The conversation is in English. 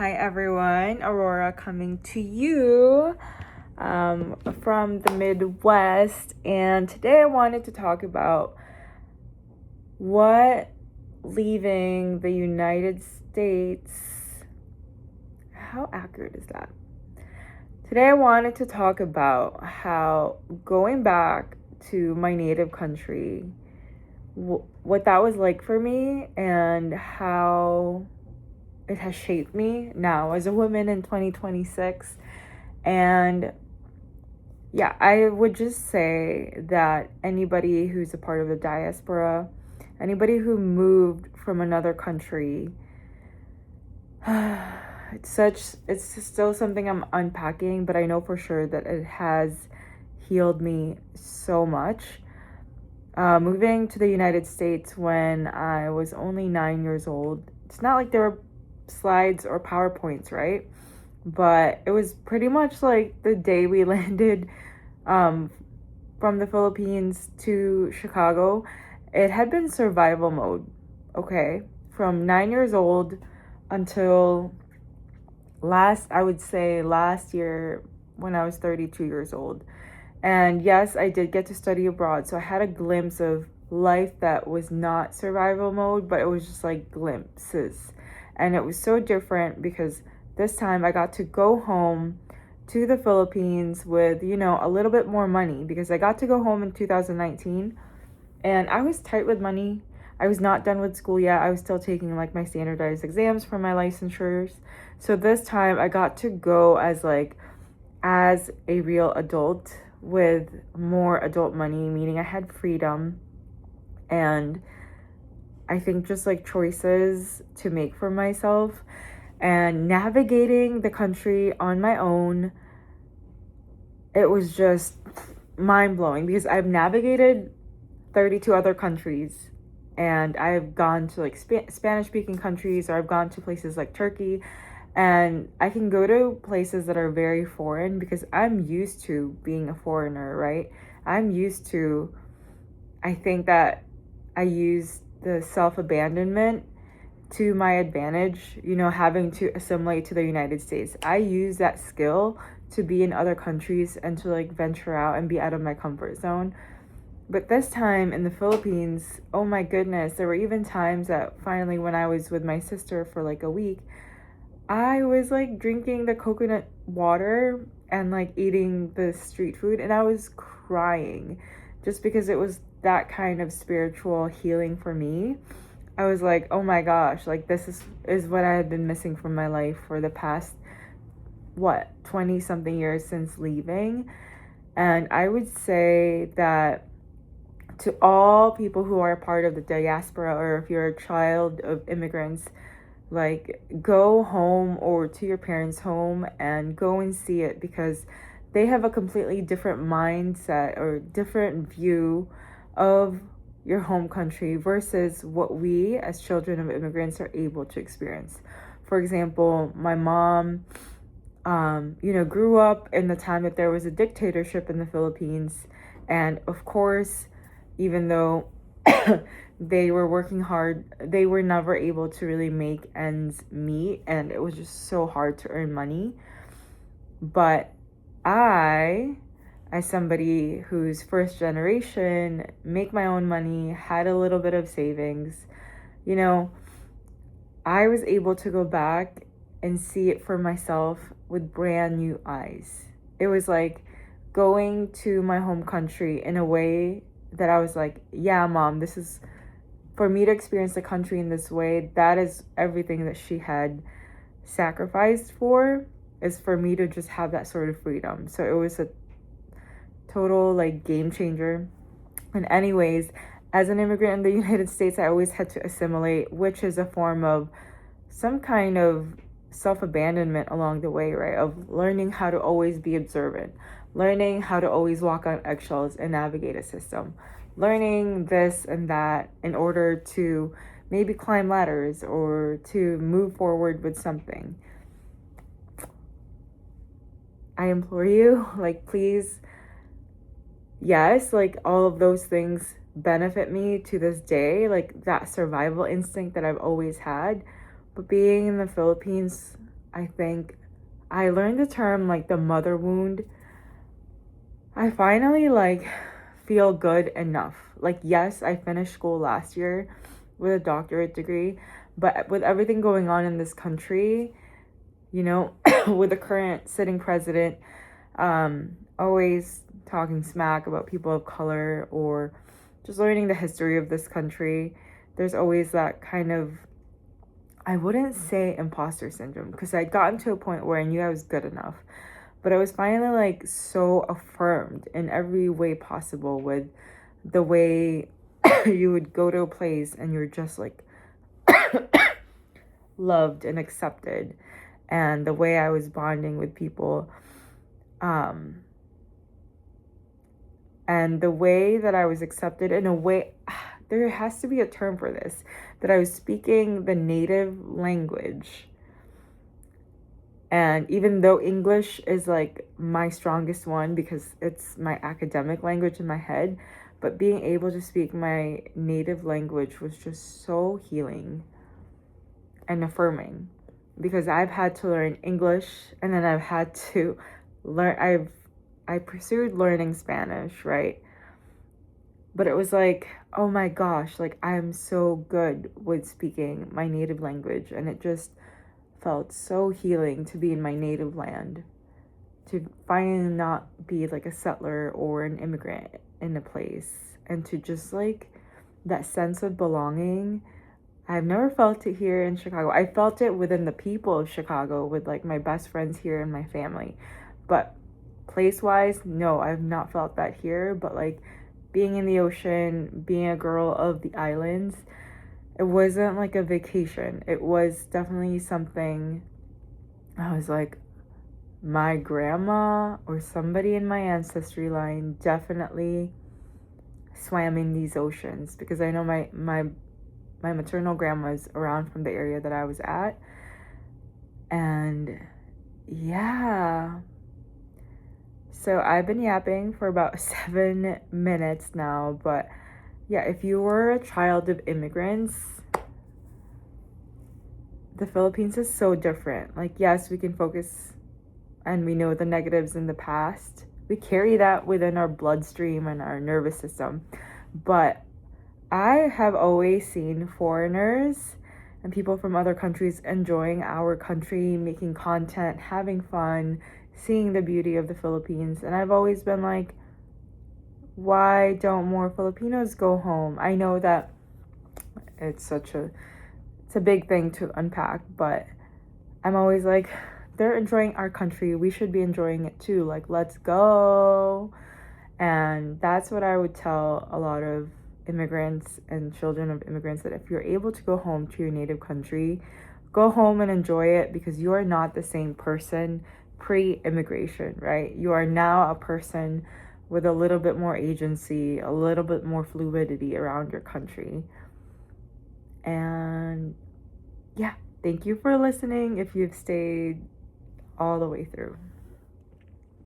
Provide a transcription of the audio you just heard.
Hi everyone, Aurora coming to you from the Midwest, and today I wanted to talk about what leaving the United States, how accurate is that? Today I wanted to talk about how going back to my native country, what that was like for me and how it has shaped me now as a woman in 2026. And yeah, I would just say that anybody who's a part of the diaspora, anybody who moved from another country, it's still something I'm unpacking, but I know for sure that it has healed me so much. Moving to the United States when I was only 9 years old, it's not like there were slides or PowerPoints, right? But it was pretty much like the day we landed from the Philippines to Chicago. It had been survival mode, okay? From 9 years old until I would say last year when I was 32 years old. And yes, I did get to study abroad, so I had a glimpse of life that was not survival mode, but it was just like glimpses. And it was so different because this time I got to go home to the Philippines with, a little bit more money because I got to go home in 2019 and I was tight with money. I was not done with school yet. I was still taking like my standardized exams for my licensures. So this time I got to go as a real adult with more adult money, meaning I had freedom and I think just like choices to make for myself and navigating the country on my own. It was just mind-blowing because I've navigated 32 other countries and I've gone to like Spanish speaking countries, or I've gone to places like Turkey, and I can go to places that are very foreign because I'm used to being a foreigner, right? I think that I use the self-abandonment to my advantage, having to assimilate to the United States. I use that skill to be in other countries and to like venture out and be out of my comfort zone. But this time in the Philippines, oh my goodness, there were even times that finally when I was with my sister for like a week, I was like drinking the coconut water and like eating the street food, and I was crying just because it was that kind of spiritual healing for me. I was like, oh my gosh, like this is what I had been missing from my life for the past 20 something years since leaving. And I would say that to all people who are a part of the diaspora, or if you're a child of immigrants, like go home or to your parents' home and go and see it, because they have a completely different mindset or different view of your home country versus what we as children of immigrants are able to experience. For example, my mom grew up in the time that there was a dictatorship in the Philippines, and of course, even though they were working hard, they were never able to really make ends meet, and it was just so hard to earn money. But I, as somebody who's first generation, make my own money, had a little bit of savings, I was able to go back and see it for myself with brand new eyes. It was like going to my home country in a way that I was like, yeah, mom, this is for me to experience the country in this way. That is everything that she had sacrificed for, is for me to just have that sort of freedom. So it was a total like game changer. And anyways, as an immigrant in the United States, I always had to assimilate, which is a form of some kind of self-abandonment along the way, right? Of learning how to always be observant, learning how to always walk on eggshells and navigate a system, learning this and that in order to maybe climb ladders or to move forward with something. I implore you, like, please, yes, like all of those things benefit me to this day, like that survival instinct that I've always had. But being in the Philippines I think I learned the term like the mother wound. I finally like feel good enough. Like, yes, I finished school last year with a doctorate degree, but with everything going on in this country, you know, with the current sitting president, always talking smack about people of color or just learning the history of this country, there's always that kind of, I wouldn't say imposter syndrome, because I'd gotten to a point where I knew I was good enough, but I was finally like so affirmed in every way possible with the way you would go to a place and you're just like loved and accepted, and the way I was bonding with people, um and the way that I was accepted in a way, there has to be a term for this, that I was speaking the native language. And even though English is like my strongest one because it's my academic language in my head, but being able to speak my native language was just so healing and affirming, because I've had to learn English, and then I've had to I pursued learning Spanish, right? But it was like, oh my gosh, like I'm so good with speaking my native language, and it just felt so healing to be in my native land, to finally not be like a settler or an immigrant in a place, and to just like that sense of belonging. I've never felt it here in Chicago. I felt it within the people of Chicago with like my best friends here and my family. But place wise, no, I've not felt that here. But like being in the ocean, being a girl of the islands, it wasn't like a vacation. It was definitely something I was like, my grandma or somebody in my ancestry line definitely swam in these oceans, because I know my maternal grandma's around from the area that I was at. And yeah. So I've been yapping for about 7 minutes now, but yeah, if you were a child of immigrants, the Philippines is so different. Like, yes, we can focus and we know the negatives in the past. We carry that within our bloodstream and our nervous system. But I have always seen foreigners and people from other countries enjoying our country, making content, having fun, seeing the beauty of the Philippines. And I've always been like, why don't more Filipinos go home? I know that it's a big thing to unpack, but I'm always like, they're enjoying our country, we should be enjoying it too. Like, let's go. And that's what I would tell a lot of immigrants and children of immigrants, that if you're able to go home to your native country, go home and enjoy it, because you are not the same person pre-immigration, right? You are now a person with a little bit more agency, a little bit more fluidity around your country. And yeah, thank you for listening if you've stayed all the way through.